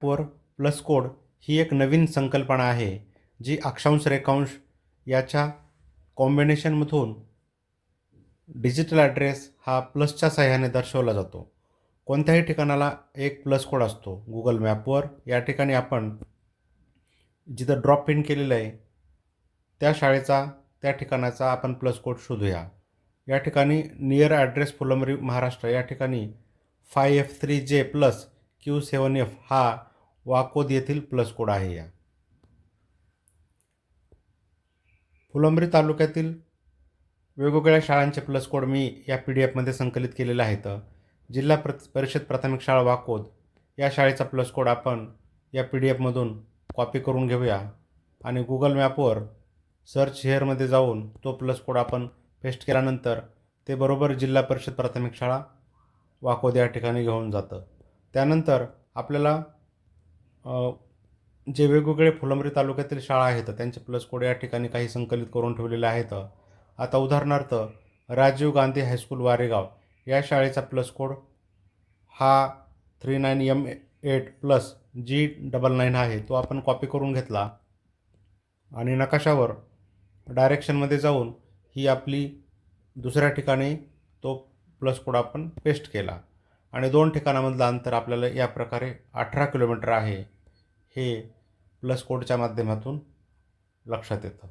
वर plus code ही एक नवीन संकल्पना आहे जी अक्षांश रेखांश याच्या कॉम्बिनेशनमधून डिजिटल ॲड्रेस हा प्लसच्या सहाय्याने दर्शवला जातो. कोणत्याही ठिकाणाला एक प्लस कोड असतो. गुगल मॅपवर या ठिकाणी आपण जिथं ड्रॉप पिन केलेलं आहे त्या शाळेचा त्या ठिकाणाचा आपण प्लस कोड शोधूया. या ठिकाणी नियर ॲड्रेस फुलंब्री महाराष्ट्र या ठिकाणी 5F3J प्लस Q7F हा वाकोद येथील प्लस कोड आहे. या फुलंब्री तालुक्यातील वेगवेगळ्या शाळांचे प्लस कोड मी या PDF मध्ये संकलित केलेले आहेत. जिल्हा परिषद प्राथमिक शाळा वाकोद या शाळेचा प्लस कोड आपण या PDF मधून कॉपी करून घेऊया आणि गुगल मॅपवर सर्च हेअरमध्ये जाऊन तो प्लस कोड आपण पेस्ट केल्यानंतर ते बरोबर जिल्हा परिषद प्राथमिक शाळा वाकोद या ठिकाणी घेऊन जातं. त्यानंतर आपल्याला जे वेगवेगळे फुलंब्री तालुक्यातील शाळा आहेत त्यांचे प्लस कोड या ठिकाणी काही संकलित करून ठेवलेले आहेत. आता उदाहरणार्थ राजीव गांधी हायस्कूल वारेगाव या शाळेचा प्लस कोड हा 39M8 प्लस G99 आहे. तो आपण कॉपी करून घेतला आणि नकाशावर डायरेक्शनमध्ये जाऊन ही आपली दुसऱ्या ठिकाणी तो प्लस कोड आपण पेस्ट केला आणि 2 ठिकाणामधलं अंतर आपल्याला या प्रकारे 18 किलोमीटर आहे हे प्लस कोडच्या माध्यमातून लक्षात येतं.